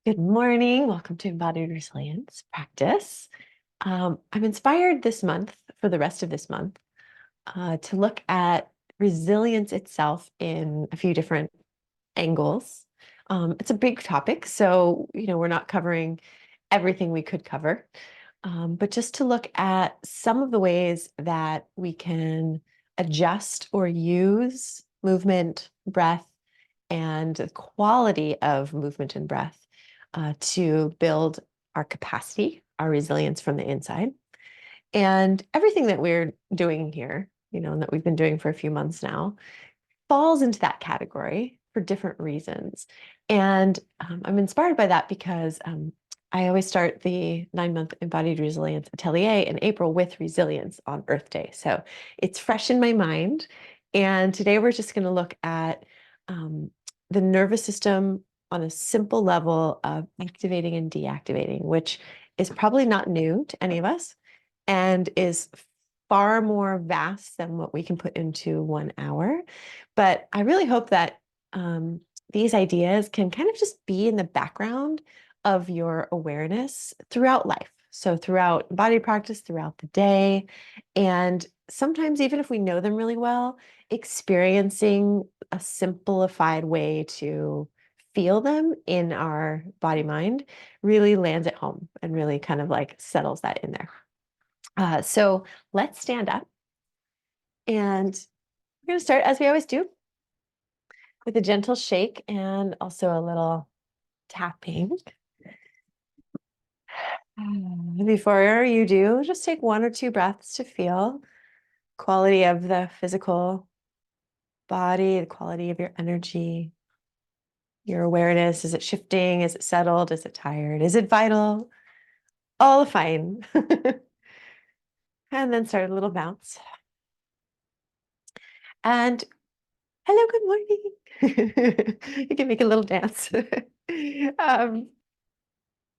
Good morning. Welcome to Embodied Resilience Practice. I'm inspired this month, for the rest of this month, to look at resilience itself in a few different angles. It's a big topic, so we're not covering everything we could cover, but just to look at some of the ways that we can adjust or use movement, breath, and the quality of movement and breath to build our capacity, our resilience from the inside. And everything that we're doing here, and that we've been doing for a few months now, falls into that category for different reasons. And I'm inspired by that because I always start the 9-month Embodied Resilience Atelier in April with resilience on Earth Day. So it's fresh in my mind. And today we're just going to look at the nervous system on a simple level of activating and deactivating, which is probably not new to any of us and is far more vast than what we can put into 1 hour. But I really hope that these ideas can kind of just be in the background of your awareness throughout life. So throughout body practice, throughout the day, and sometimes even if we know them really well, experiencing a simplified way to feel them in our body mind really lands at home and really kind of like settles that in there. So let's stand up, and we're going to start as we always do with a gentle shake and also a little tapping. Before you do, just take 1 or 2 breaths to feel quality of the physical body, the quality of your energy, your awareness. Is it shifting? Is it settled? Is it tired? Is it vital? All fine. And then start a little bounce. And hello, good morning. You can make a little dance.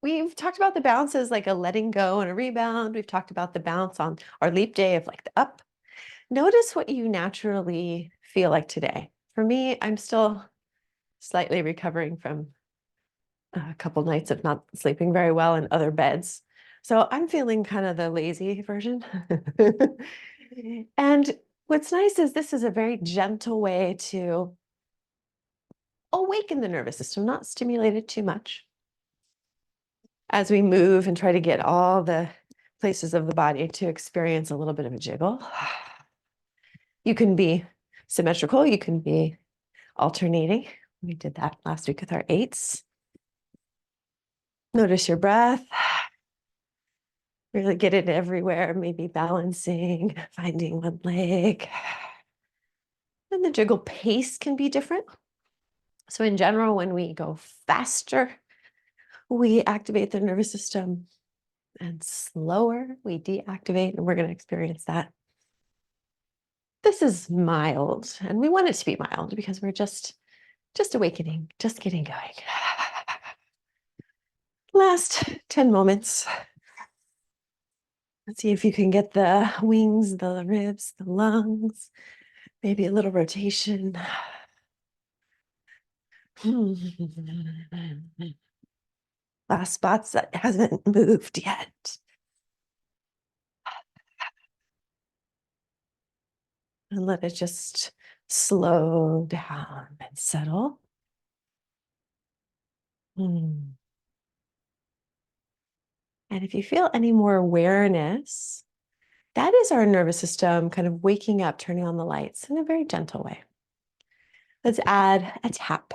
We've talked about the bounce as like a letting go and a rebound. We've talked about the bounce on our leap day of like the up. Notice what you naturally feel like today. For me, I'm still slightly recovering from a couple nights of not sleeping very well in other beds. So I'm feeling kind of the lazy version. And what's nice is this is a very gentle way to awaken the nervous system, not stimulate it too much as we move and try to get all the places of the body to experience a little bit of a jiggle. You can be symmetrical, you can be alternating. We did that last week with our 8s. Notice your breath. Really get it everywhere, maybe balancing, finding one leg. And the jiggle pace can be different. So in general, when we go faster, we activate the nervous system, and slower, we deactivate, and we're going to experience that. This is mild, and we want it to be mild because we're just awakening, just getting going. Last 10 moments. Let's see if you can get the wings, the ribs, the lungs, maybe a little rotation. Last spots that hasn't moved yet. And let it just slow down and settle. And if you feel any more awareness, that is our nervous system kind of waking up, turning on the lights in a very gentle way. Let's add a tap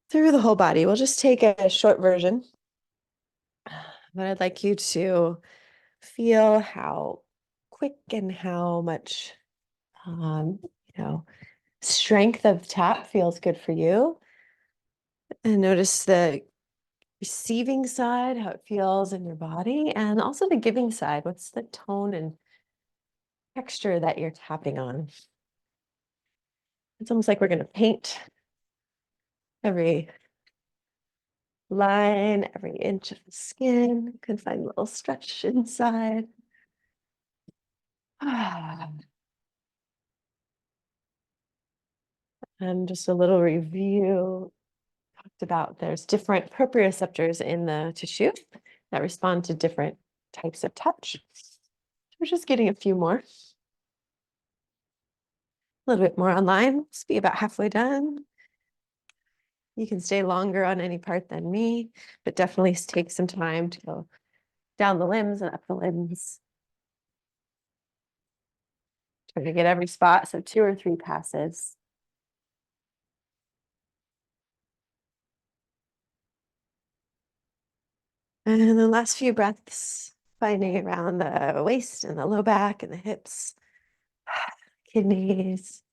through the whole body. We'll just take a short version, but I'd like you to feel how quick and how much, um, you know, strength of tap feels good for you. And notice the receiving side, how it feels in your body, and also the giving side. What's the tone and texture that you're tapping on? It's almost like we're going to paint every line, every inch of the skin. You can find a little stretch inside. And just a little review. about there's different proprioceptors in the tissue that respond to different types of touch. We're just getting a few more. A little bit more online. Let's be about halfway done. You can stay longer on any part than me, but definitely take some time to go down the limbs and up the limbs. Trying to get every spot, so 2 or 3 passes. And the last few breaths, finding around the waist and the low back and the hips, kidneys.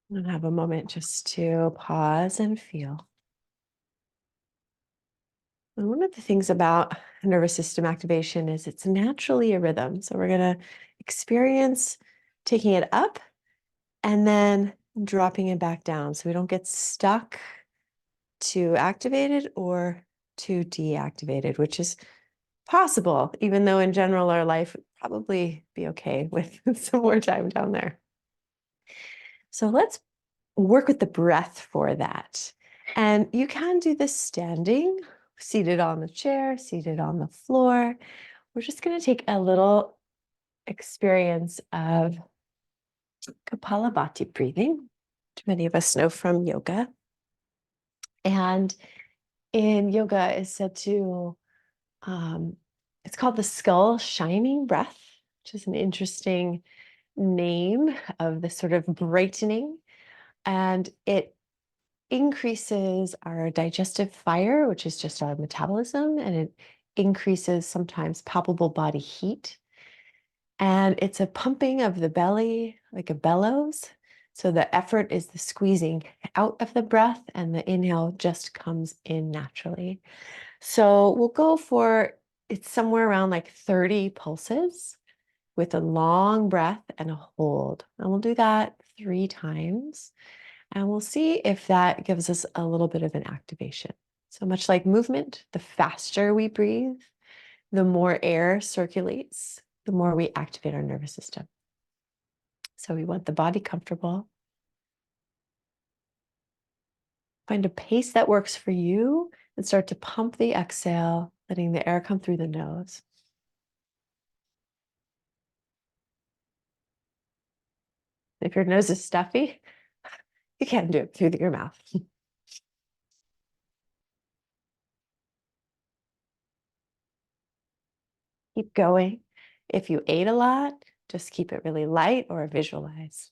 And have a moment just to pause and feel. And one of the things about nervous system activation is it's naturally a rhythm. So we're going to experience taking it up and then dropping it back down so we don't get stuck too activated or too deactivated, which is possible, even though in general our life would probably be okay with some more time down there. So let's work with the breath for that. And you can do this standing, seated on the chair, seated on the floor. We're just going to take a little experience of Kapalabhati breathing, which many of us know from yoga. And in yoga is said to, it's called the skull shining breath, which is an interesting name of this sort of brightening. And it increases our digestive fire, which is just our metabolism, and it increases sometimes palpable body heat. And it's a pumping of the belly, like a bellows. So the effort is the squeezing out of the breath, and the inhale just comes in naturally. So we'll go for, it's somewhere around like 30 pulses with a long breath and a hold. And we'll do that 3 times. And we'll see if that gives us a little bit of an activation. So much like movement, the faster we breathe, the more air circulates, the more we activate our nervous system. So we want the body comfortable. Find a pace that works for you and start to pump the exhale, letting the air come through the nose. If your nose is stuffy, you can do it through your mouth. Keep going. If you ate a lot, just keep it really light or visualize.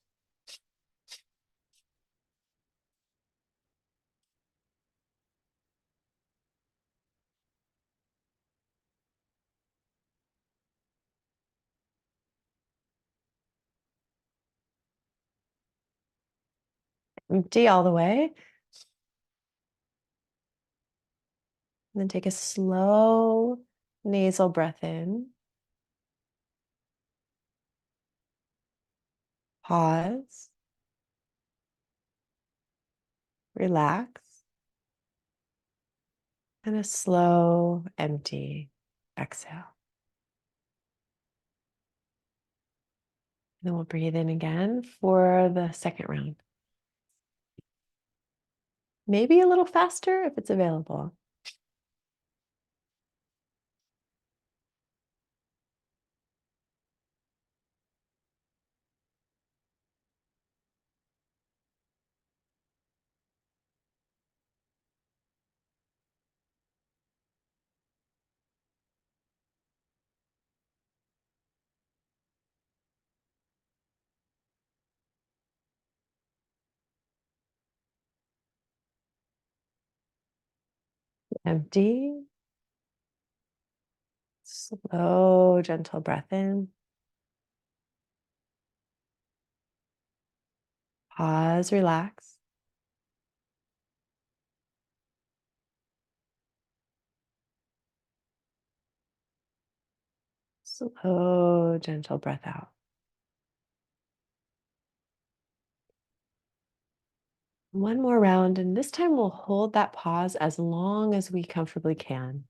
Empty all the way. And then take a slow nasal breath in. Pause. Relax. And a slow, empty exhale. And then we'll breathe in again for the second round. Maybe a little faster if it's available. Empty. Slow, gentle breath in. Pause, relax. Slow, gentle breath out. One more round, and this time we'll hold that pause as long as we comfortably can.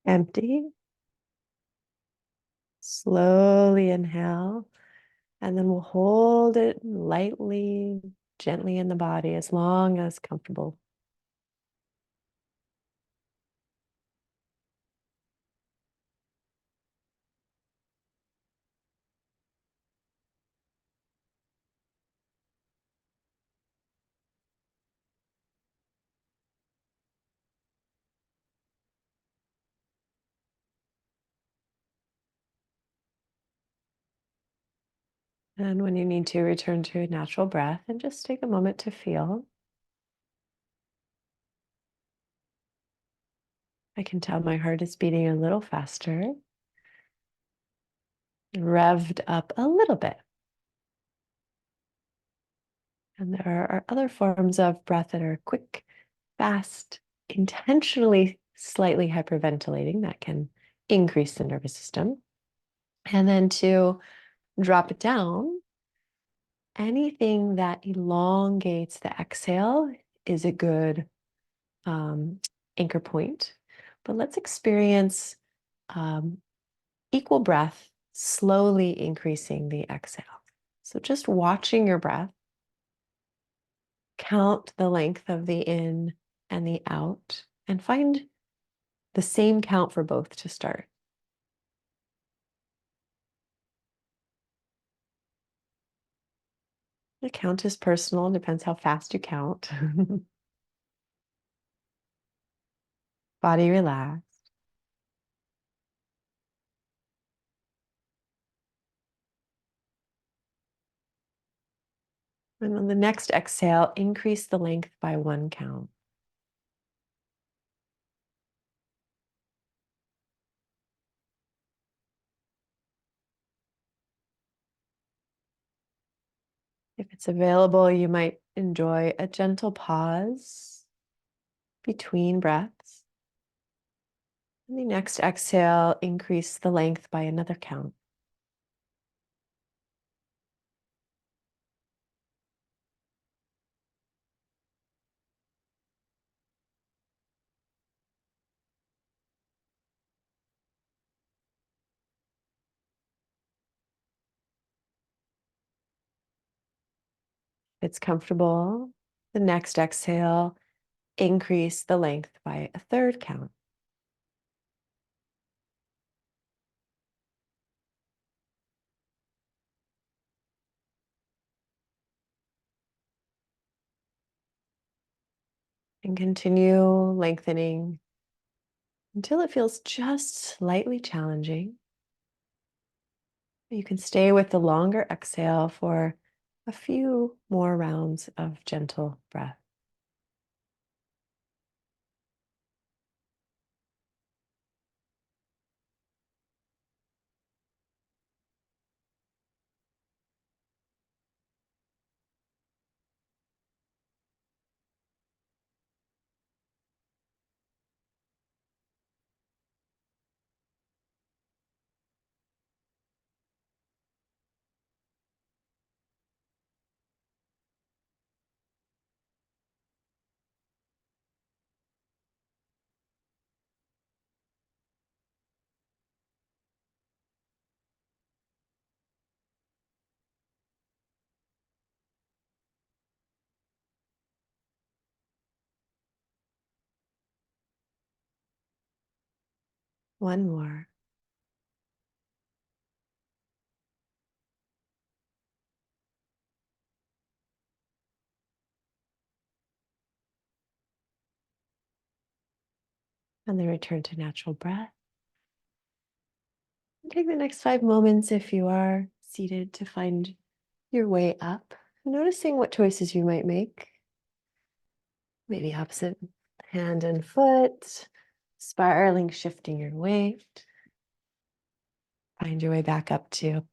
Empty. Slowly inhale, and then we'll hold it lightly, gently in the body as long as comfortable. And when you need to, return to a natural breath and just take a moment to feel. I can tell my heart is beating a little faster, revved up a little bit. And there are other forms of breath that are quick, fast, intentionally slightly hyperventilating that can increase the nervous system. And then to drop it down, anything that elongates the exhale is a good anchor point. But let's experience um, equal breath, slowly increasing the exhale. So just watching your breath, count the length of the in and the out, and find the same count for both to start. The count is personal, depends how fast you count. Body relax. And on the next exhale, increase the length by one count. If it's available, you might enjoy a gentle pause between breaths. And the next exhale, increase the length by another count. If it's comfortable, the next exhale, increase the length by a third count. And continue lengthening until it feels just slightly challenging. You can stay with the longer exhale for a few more rounds of gentle breath. One more. And then return to natural breath. Take the next 5 moments, if you are seated, to find your way up, noticing what choices you might make. Maybe opposite hand and foot, spiraling, shifting your weight. Find your way back up to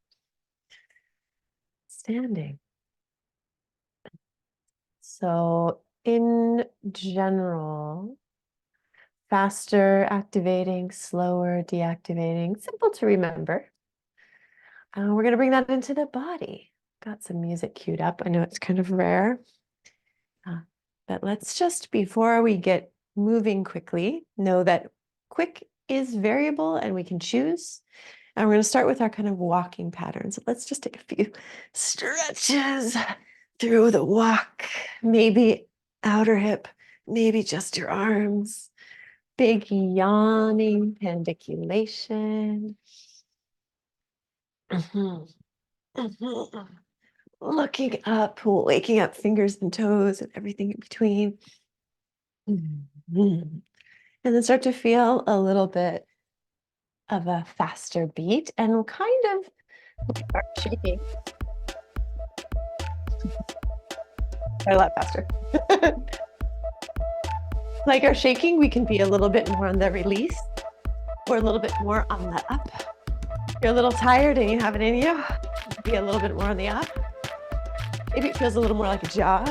standing. So in general, faster activating, slower deactivating, simple to remember. We're going to bring that into the body. Got some music queued up. I know it's kind of rare. But let's just, before we get moving quickly, know that quick is variable and we can choose. And we're going to start with our kind of walking patterns. Let's just take a few stretches through the walk, maybe outer hip, maybe just your arms. Big yawning pandiculation. Looking up, waking up fingers and toes and everything in between. And then start to feel a little bit of a faster beat and we'll kind of start shaking. A lot faster. Like our shaking, we can be a little bit more on the release or a little bit more on the up. If you're a little tired and you have it in you, be a little bit more on the up. Maybe it feels a little more like a jog.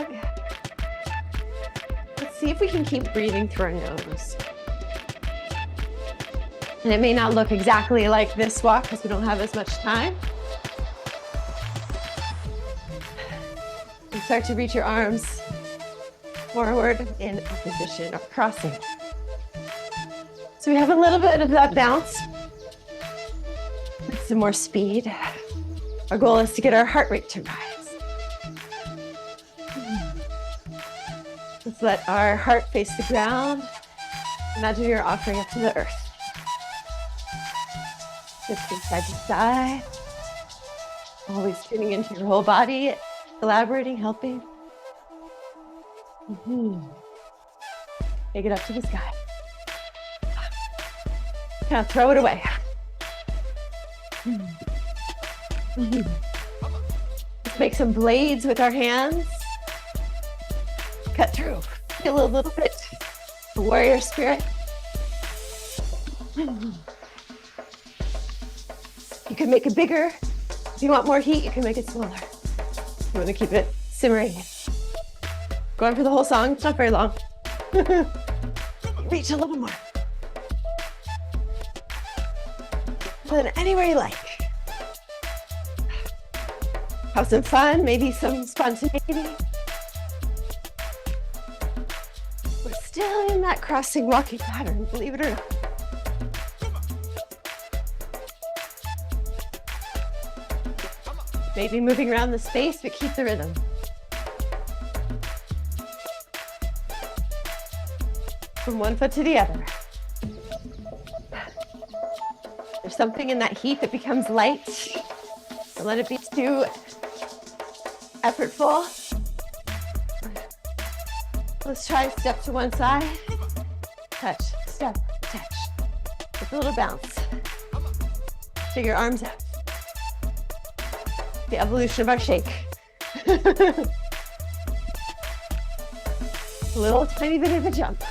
Let's see if we can keep breathing through our nose. And it may not look exactly like this walk because we don't have as much time. And start to reach your arms forward in a position of crossing. So we have a little bit of that bounce with some more speed. Our goal is to get our heart rate to rise. Let's let our heart face the ground. Imagine you're offering up to the earth. Shifting side to side. Always tuning into your whole body, collaborating, helping. Take it up to the sky. Kind of throw it away. Let's make some blades with our hands. Cut through. Feel a little bit. The warrior spirit. You can make it bigger. If you want more heat, you can make it smaller. You want to keep it simmering. Going for the whole song. It's not very long. Reach a little more. And then anywhere you like. Have some fun, maybe some spontaneity. We're still in that crossing walking pattern, believe it or not. Maybe moving around the space, but keep the rhythm. From one foot to the other. There's something in that heat that becomes light. Don't let it be too effortful. Let's try a step to one side. Touch, step, touch. With a little bounce. Take your arms out. The evolution of our shake. A little tiny bit of a jump.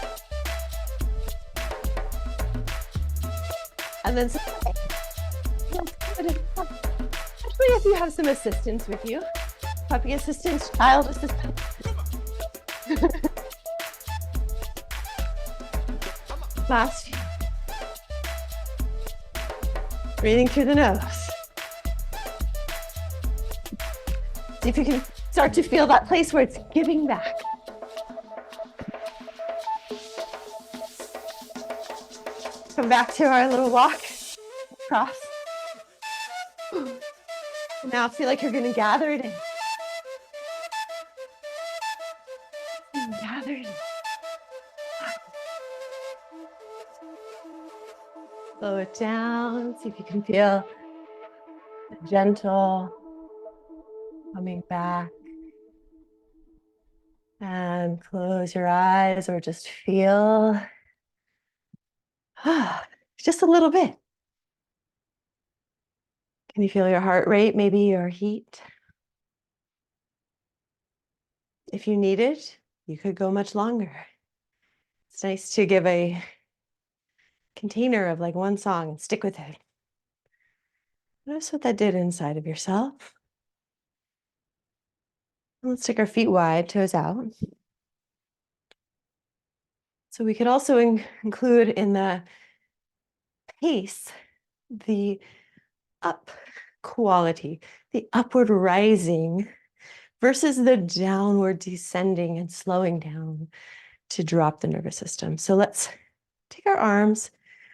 And then especially if you have some assistance with you. Puppy assistance, child assistance. Last few. Breathing through the nose. See if you can start to feel that place where it's giving back. Come back to our little walk, cross. And now feel like you're going to gather it in. Gather it in. Slow it down. See if you can feel gentle coming back. And close your eyes or just feel just a little bit. Can you feel your heart rate, maybe your heat? If you need it, you could go much longer. It's nice to give a container of like one song and stick with it. Notice what that did inside of yourself. Let's take our feet wide, toes out. So we could also include in the pace the up quality, the upward rising versus the downward descending and slowing down to drop the nervous system. So let's take our arms,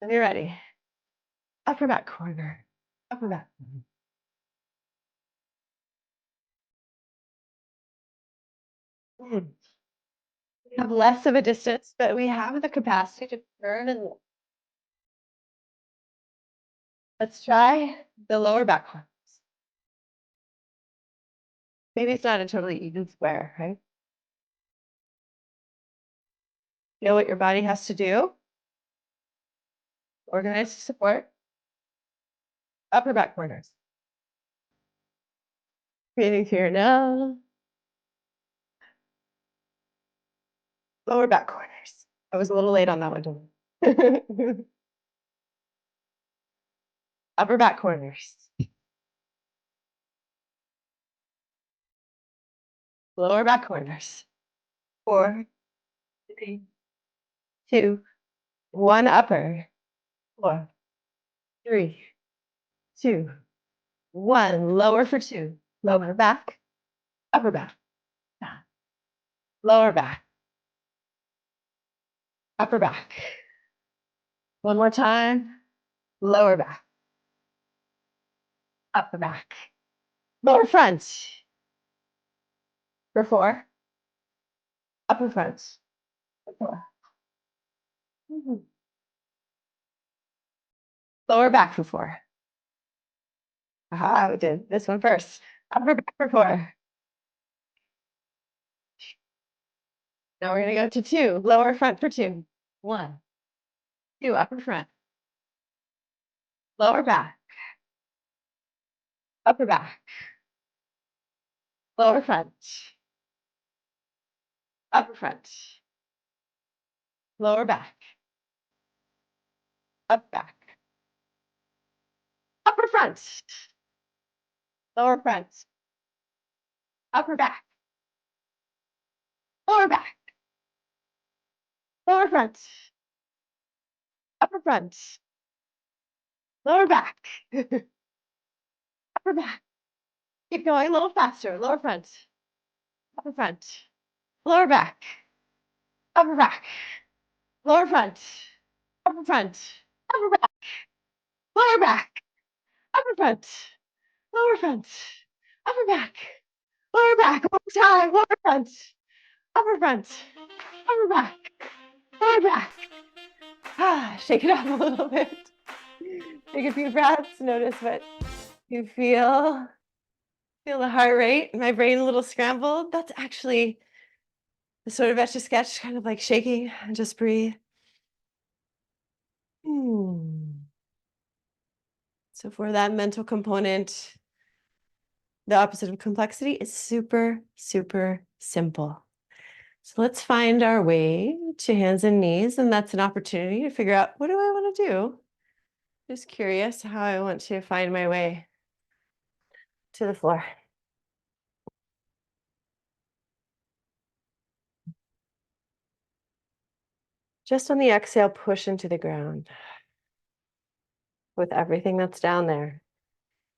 When you're ready, upper back corner, upper back. Mm. We have less of a distance, but we have the capacity to turn and let's try the lower back corners. Maybe it's not a totally even square, right? Feel what your body has to do. Organize to support. Upper back corners. Breathing through your nose. Lower back corners. I was a little late on that one. Upper back corners. Lower back corners. 4, 3, 2, 1. Upper. 4, 3, 2, 1. Lower for 2. Lower back. Upper back. Lower back. Upper back. One more time. Lower back. Upper back. Lower front. For 4. Upper front. For 4. Lower back for 4. Aha, we did this one first. Upper back for 4. Now we're going to go to 2. Lower front for 2. 1, 2. Upper front. Lower back. Upper back. Lower front. Upper front. Lower back. Up back. Upper front. Lower front. Upper back. Lower back. Lower front. Upper front. Lower back. Upper back. Keep going a little faster. Lower front. Upper front. Lower back. Upper back. Lower front. Upper front. Upper back. Lower back. Upper front. Lower front. Upper back. Lower back. One more time. Lower front. Upper front. Upper back. Lower back. Ah, shake it up a little bit. Take a few breaths. Notice what you feel. Feel the heart rate. My brain a little scrambled. That's actually the sort of etch a sketch, kind of like shaking. And just breathe. So for that mental component, the opposite of complexity is super, super simple. So let's find our way to hands and knees, and that's an opportunity to figure out, what do I want to do? Just curious how I want to find my way to the floor. Just on the exhale, push into the ground with everything that's down there.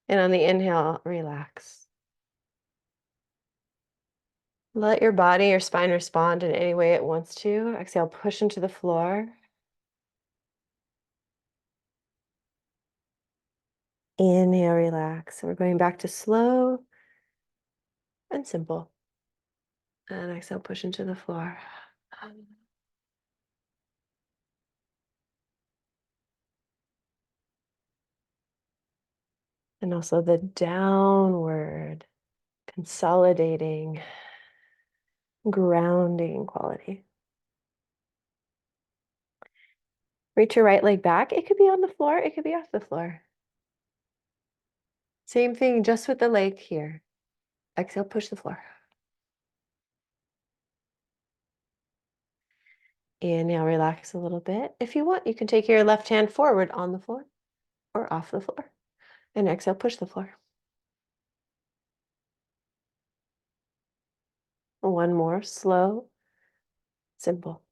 And on the inhale, relax. Let your body, your spine respond in any way it wants to. Exhale, push into the floor. Inhale, relax. We're going back to slow and simple. And exhale, push into the floor. And also the downward, consolidating, grounding quality. Reach your right leg back. It could be on the floor. It could be off the floor. Same thing, just with the leg here. Exhale, push the floor. Inhale, relax a little bit. If you want, you can take your left hand forward on the floor or off the floor. And exhale, push the floor. One more, slow, simple.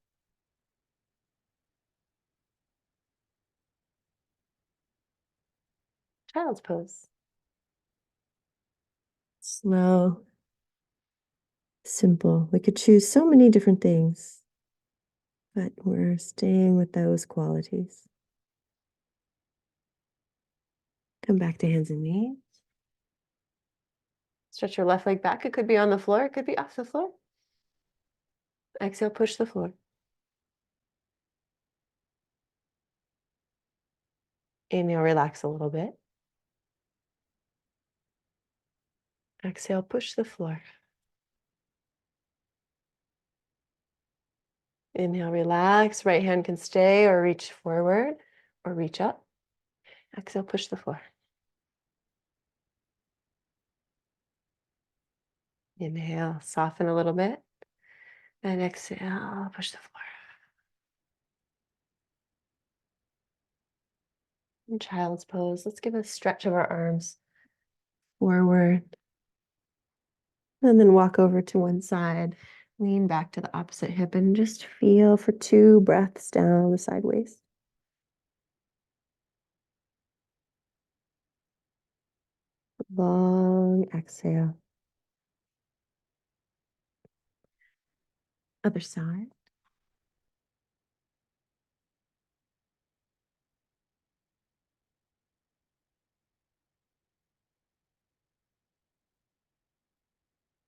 Child's pose. Slow, simple. We could choose so many different things, but we're staying with those qualities. Come back to hands and knees. Stretch your left leg back. It could be on the floor. It could be off the floor. Exhale, push the floor. Inhale, relax a little bit. Exhale, push the floor. Inhale, relax. Right hand can stay or reach forward or reach up. Exhale, push the floor. Inhale, soften a little bit. And exhale, push the floor. In child's pose, let's give a stretch of our arms forward. And then walk over to one side. Lean back to the opposite hip and just feel for 2 breaths down the sideways. Long exhale. Other side.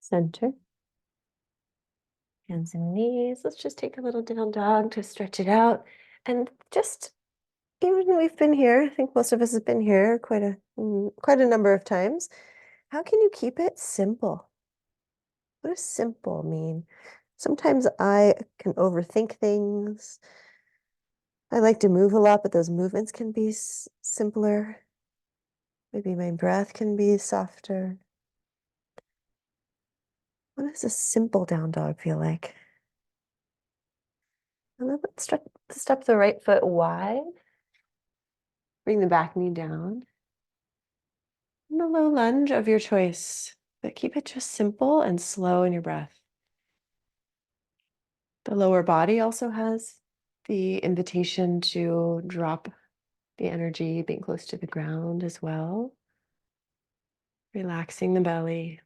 Center. Hands and knees. Let's just take a little down dog to stretch it out. And just, even though we've been here, I think most of us have been here quite a number of times. How can you keep it simple? What does simple mean? Sometimes I can overthink things. I like to move a lot, but those movements can be simpler. Maybe my breath can be softer. What does a simple down dog feel like? And then let's step the right foot wide. Bring the back knee down. And a low lunge of your choice, but keep it just simple and slow in your breath. The lower body also has the invitation to drop the energy, being close to the ground as well. Relaxing the belly.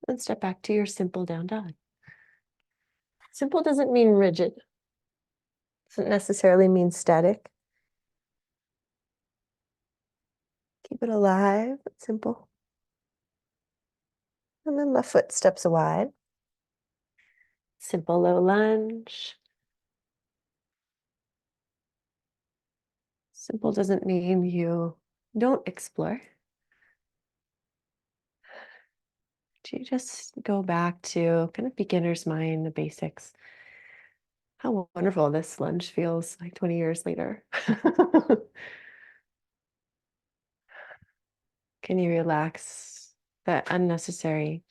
And step back to your simple down dog. Simple doesn't mean rigid. Doesn't necessarily mean static. Keep it alive, but simple. And then left foot steps wide. Simple low lunge. Simple doesn't mean you don't explore. You just go back to kind of beginner's mind, the basics. How wonderful this lunge feels like 20 years later. Can you relax that unnecessary?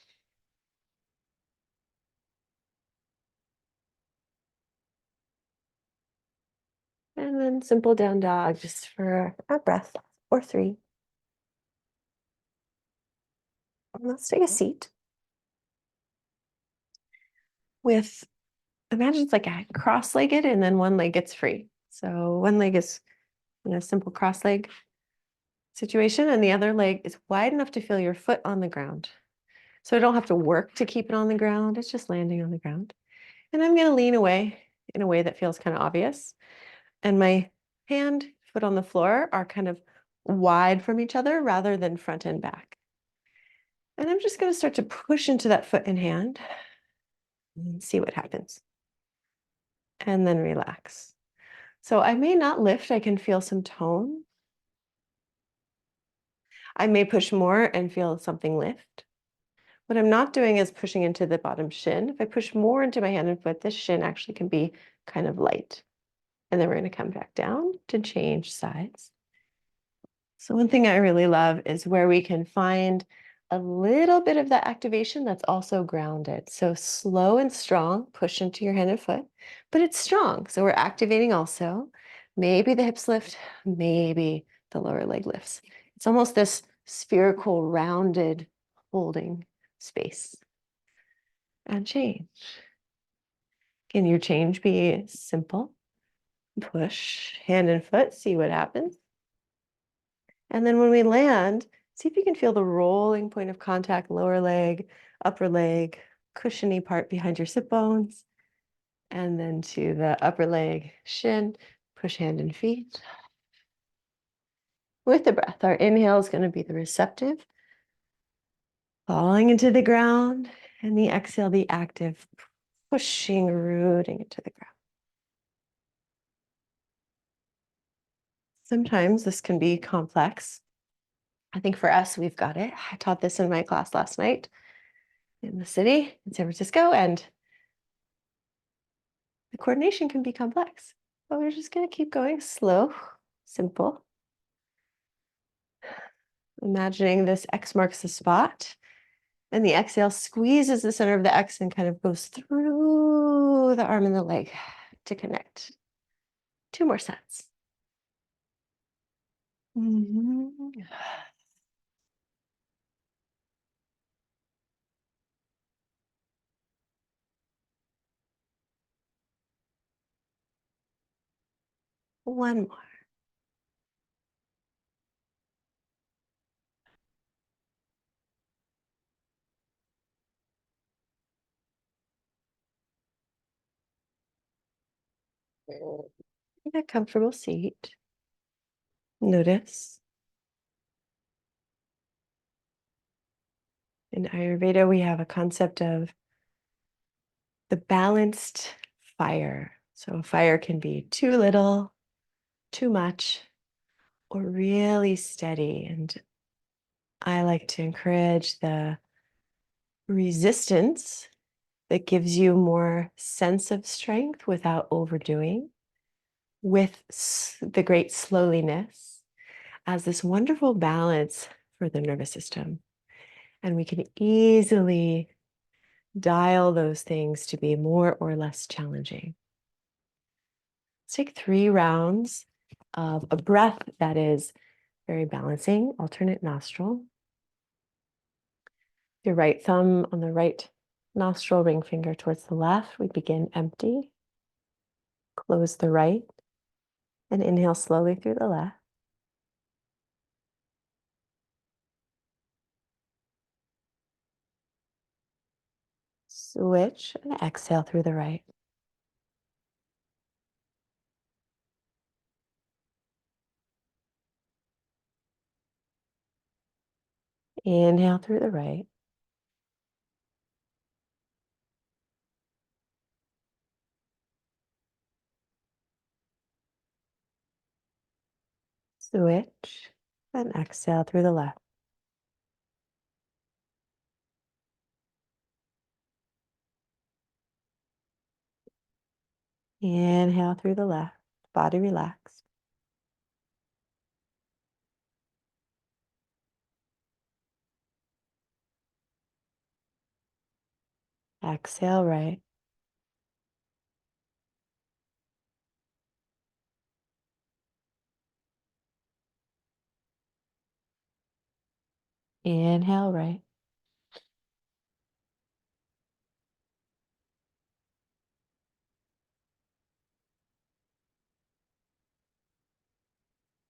And then simple down dog just for a breath or 3. And let's take a seat. Imagine it's like a cross-legged and then one leg gets free. So one leg is in a simple cross-leg situation and the other leg is wide enough to feel your foot on the ground. So I don't have to work to keep it on the ground. It's just landing on the ground. And I'm going to lean away in a way that feels kind of obvious. And my foot on the floor are kind of wide from each other rather than front and back. And I'm just going to start to push into that foot and hand and see what happens. And then relax. So I may not lift. I can feel some tone. I may push more and feel something lift. What I'm not doing is pushing into the bottom shin. If I push more into my hand and foot, this shin actually can be kind of light. And then we're going to come back down to change sides. So one thing I really love is where we can find a little bit of that activation that's also grounded. So slow and strong, push into your hand and foot, but it's strong. So we're activating also. Maybe the hips lift, maybe the lower leg lifts. It's almost this spherical, rounded holding space. And change. Can your change be simple? Push hand and foot, see what happens. And then when we land, see if you can feel the rolling point of contact, lower leg, upper leg, cushiony part behind your sit bones. And then to the upper leg, shin, push hand and feet. With the breath, our inhale is going to be the receptive, falling into the ground, and the exhale, the active, pushing, rooting into the ground. Sometimes this can be complex. I think for us, we've got it. I taught this in my class last night in the city in San Francisco, and the coordination can be complex. But we're just going to keep going slow, simple. Imagining this X marks the spot. And the exhale squeezes the center of the X and kind of goes through the arm and the leg to connect. 2 more sets. Mm-hmm. One more. In a comfortable seat, notice. In Ayurveda, we have a concept of the balanced fire. So a fire can be too little, too much, or really steady. And I like to encourage the resistance that gives you more sense of strength without overdoing, with the great slowliness as this wonderful balance for the nervous system. And we can easily dial those things to be more or less challenging. Let's take 3 rounds of a breath that is very balancing, alternate nostril. Your right thumb on the right nostril, ring finger towards the left. We begin empty. Close the right and inhale slowly through the left. Switch and exhale through the right. Inhale through the right. Switch and exhale through the left. Inhale through the left, body relaxed. Exhale right. Inhale right.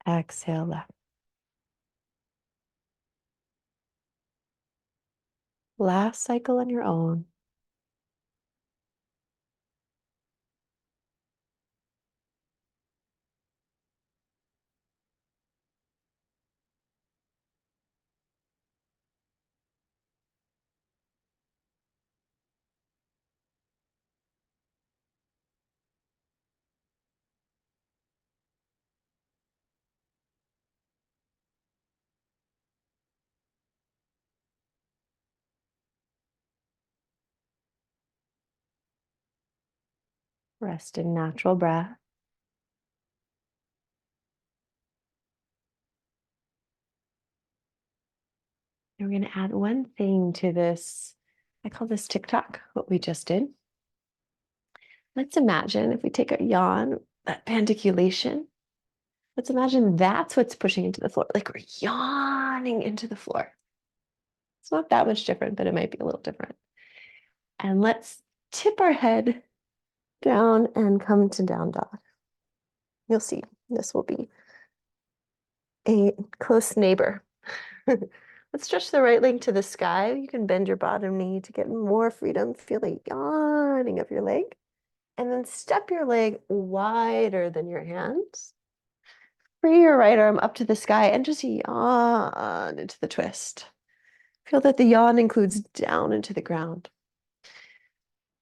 Exhale left. Last cycle on your own. Rest in natural breath. And we're going to add one thing to this. I call this TikTok, what we just did. Let's imagine if we take a yawn, that pandiculation. Let's imagine that's what's pushing into the floor. Like we're yawning into the floor. It's not that much different, but it might be a little different. And let's tip our head down and come to down dog. You'll see this will be a close neighbor. Let's stretch the right leg to the sky. You can bend your bottom knee to get more freedom. Feel the yawning of your leg. And then step your leg wider than your hands. Free your right arm up to the sky and just yawn into the twist. Feel that the yawn includes down into the ground.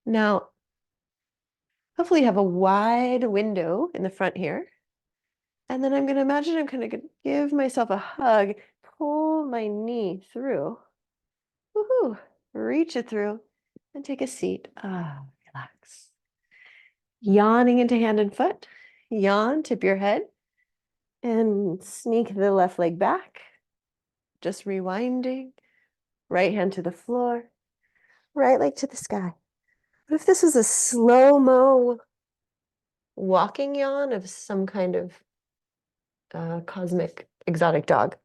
Now, hopefully you have a wide window in the front here. And then I'm going to imagine I'm kind of give myself a hug, pull my knee through. Woohoo! Reach it through and take a seat. Relax. Yawning into hand and foot. Yawn, tip your head, and sneak the left leg back. Just rewinding. Right hand to the floor. Right leg to the sky. What if this was a slow-mo walking yawn of some kind of cosmic exotic dog?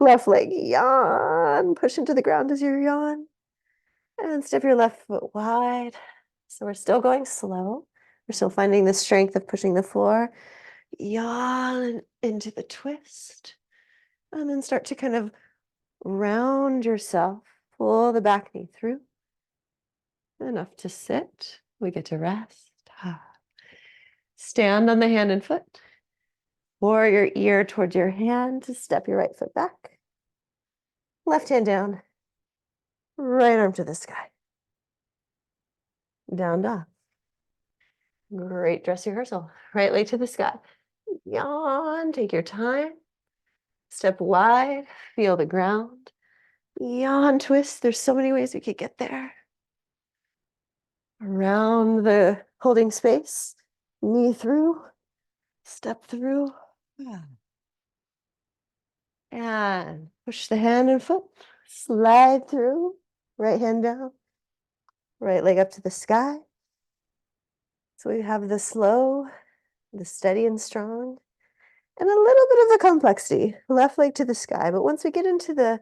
Left leg yawn. Push into the ground as you yawn. And step your left foot wide. So we're still going slow. We're still finding the strength of pushing the floor. Yawn into the twist. And then start to kind of round yourself. Pull the back knee through. Enough to sit. We get to rest. Stand on the hand and foot. Or your ear towards your hand to step your right foot back. Left hand down. Right arm to the sky. Down dog. Great dress rehearsal. Right leg to the sky. Yawn. Take your time. Step wide. Feel the ground. Yawn, twist. There's so many ways we could get there. Around the holding space. Knee through. Step through. And push the hand and foot. Slide through. Right hand down. Right leg up to the sky. So we have the slow, the steady and strong, and a little bit of the complexity. Left leg to the sky. But once we get into the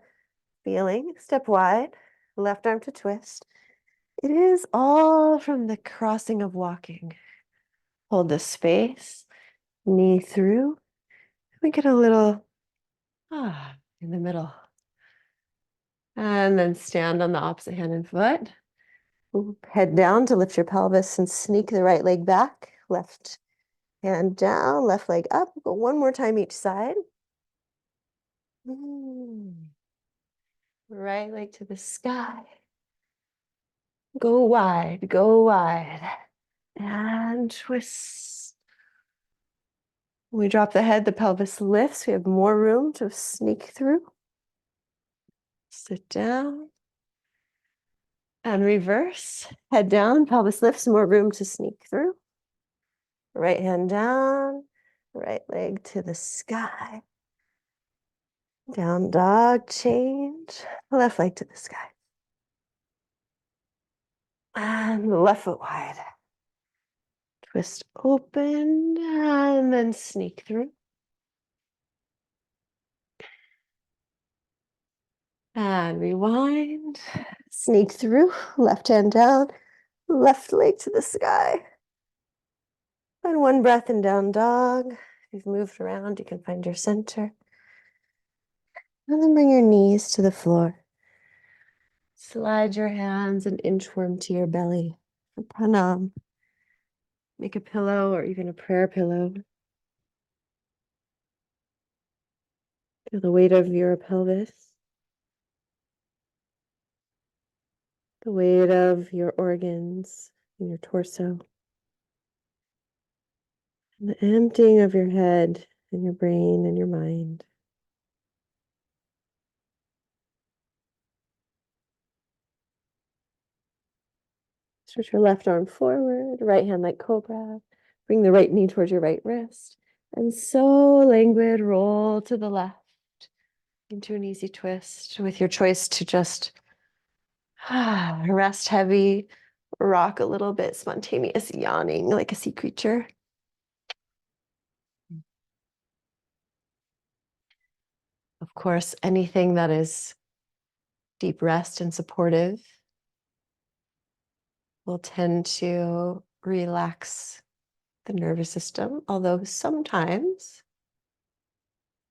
feeling, step wide, left arm to twist. It is all from the crossing of walking. Hold the space, knee through. We get a little in the middle. And then stand on the opposite hand and foot. Head down to lift your pelvis and sneak the right leg back. Left hand down, left leg up. Go one more time each side. Right leg to the sky. Go wide, go wide. And twist. When we drop the head, the pelvis lifts. We have more room to sneak through. Sit down. And reverse. Head down, pelvis lifts, more room to sneak through. Right hand down, right leg to the sky. Down dog, change. Left leg to the sky. And left foot wide. Twist open and then sneak through. And rewind. Sneak through. Left hand down. Left leg to the sky. And one breath in down dog. If you've moved around, you can find your center. And then bring your knees to the floor. Slide your hands an inchworm to your belly for pranam. Make a pillow or even a prayer pillow. Feel the weight of your pelvis. The weight of your organs in your torso. And the emptying of your head and your brain and your mind. Stretch your left arm forward, right hand like cobra. Bring the right knee towards your right wrist. And so languid, roll to the left into an easy twist with your choice to just rest heavy, rock a little bit, spontaneous yawning like a sea creature. Of course, anything that is deep rest and supportive will tend to relax the nervous system, although sometimes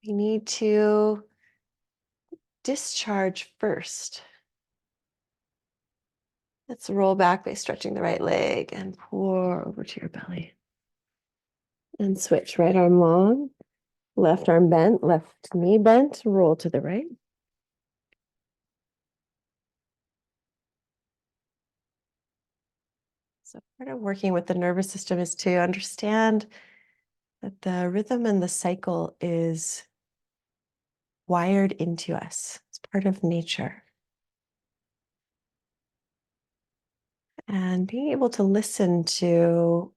we need to discharge first. Let's roll back by stretching the right leg and pour over to your belly. And switch, right arm long, left arm bent, left knee bent, roll to the right. So part of working with the nervous system is to understand that the rhythm and the cycle is wired into us. It's part of nature. And being able to listen to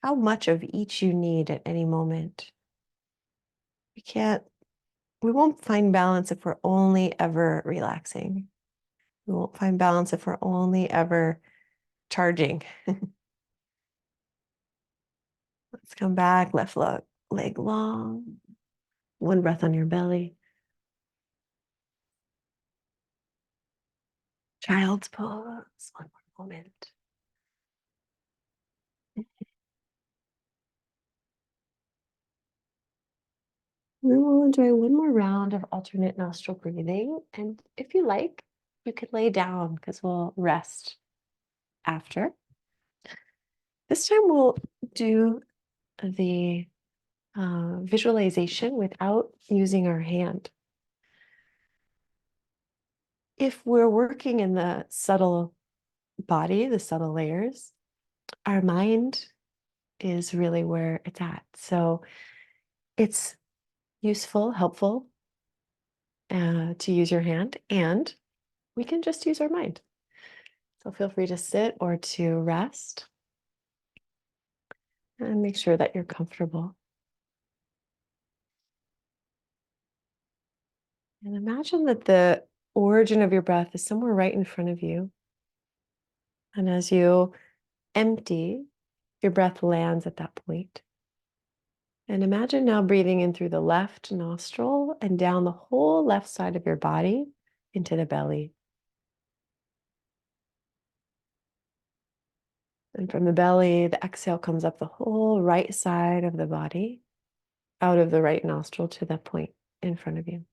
how much of each you need at any moment. We won't find balance if we're only ever relaxing. We won't find balance if we're only ever charging. Let's come back, leg long. One breath on your belly. Child's pose. One more moment. And then we'll enjoy one more round of alternate nostril breathing. And if you like, you could lay down because we'll rest after. This time we'll do the visualization without using our hand. If we're working in the subtle body, the subtle layers, our mind is really where it's at. So it's useful, helpful to use your hand, and we can just use our mind. So feel free to sit or to rest and make sure that you're comfortable. And imagine that the origin of your breath is somewhere right in front of you. And as you empty, your breath lands at that point. And imagine now breathing in through the left nostril and down the whole left side of your body into the belly. And from the belly, the exhale comes up the whole right side of the body, out of the right nostril to the point in front of you.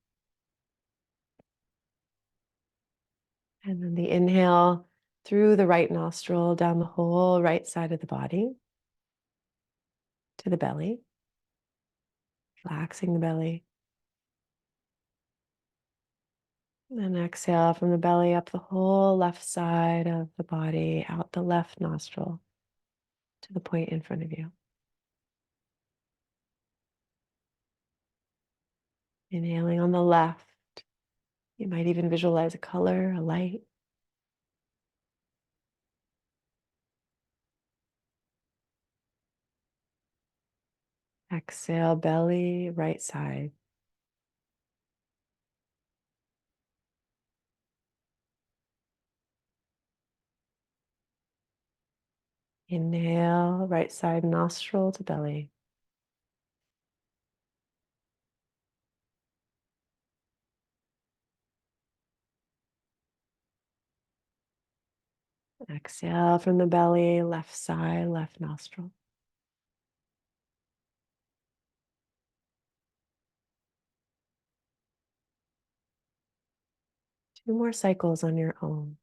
And then the inhale through the right nostril, down the whole right side of the body to the belly, relaxing the belly. And exhale from the belly up the whole left side of the body, out the left nostril to the point in front of you. Inhaling on the left. You might even visualize a color, a light. Exhale, belly, right side. Inhale, right side nostril to belly. Exhale from the belly, left side, left nostril. Two more cycles on your own.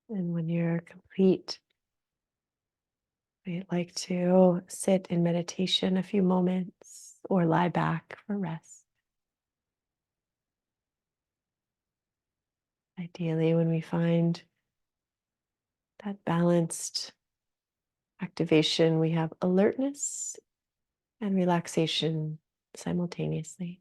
And when you're complete, I'd like to sit in meditation a few moments or lie back for rest. Ideally, when we find that balanced activation, we have alertness and relaxation simultaneously.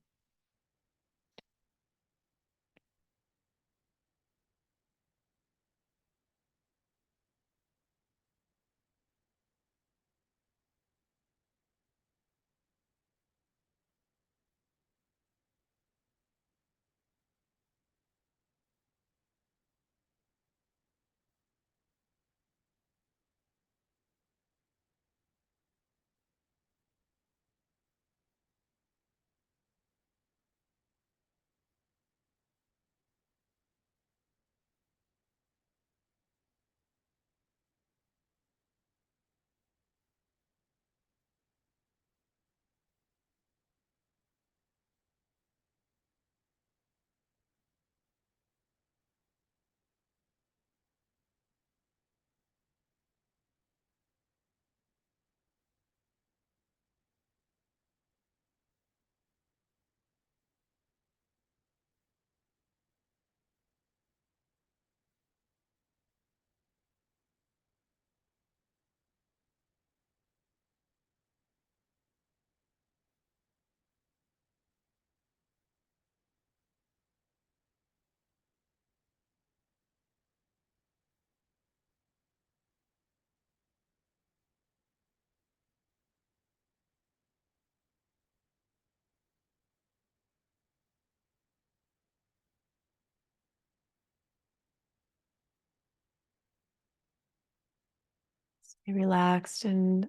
Stay relaxed and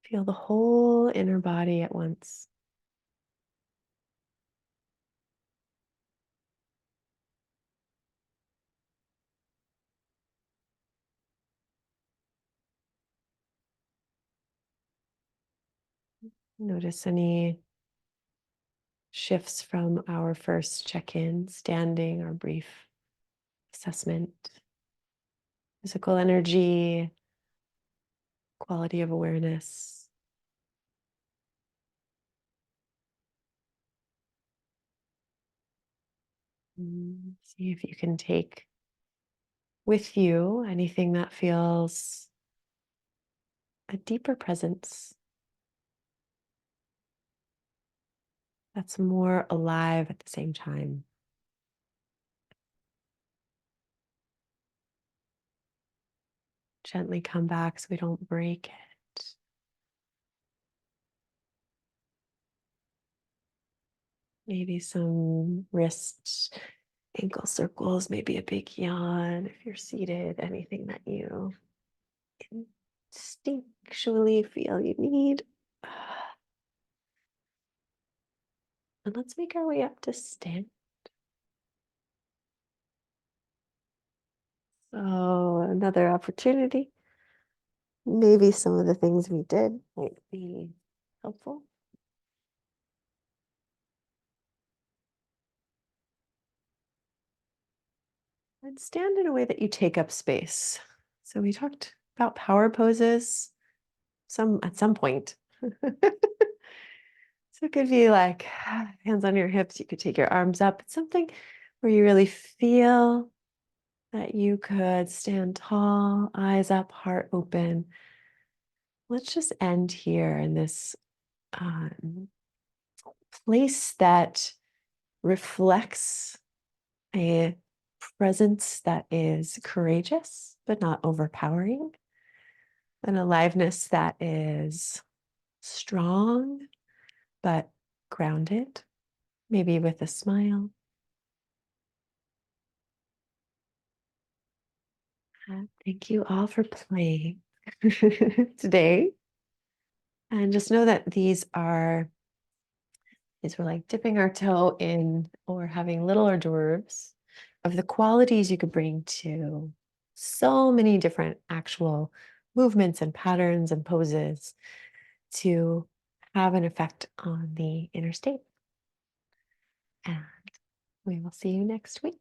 feel the whole inner body at once. Notice any shifts from our first check-in, standing, our brief assessment, physical energy, quality of awareness. See if you can take with you anything that feels a deeper presence, that's more alive at the same time. Gently come back so we don't break it. Maybe some wrist, ankle circles, maybe a big yawn if you're seated, anything that you instinctually feel you need. And let's make our way up to stand. So another opportunity. Maybe some of the things we did might be helpful. And stand in a way that you take up space. So we talked about power poses at some point. So it could be like hands on your hips. You could take your arms up. It's something where you really feel that you could stand tall, eyes up, heart open. Let's just end here in this place that reflects a presence that is courageous, but not overpowering, an aliveness that is strong, but grounded, maybe with a smile. Thank you all for playing today. And just know that these were like dipping our toe in or having little hors d'oeuvres of the qualities you could bring to so many different actual movements and patterns and poses to have an effect on the inner state. And we will see you next week.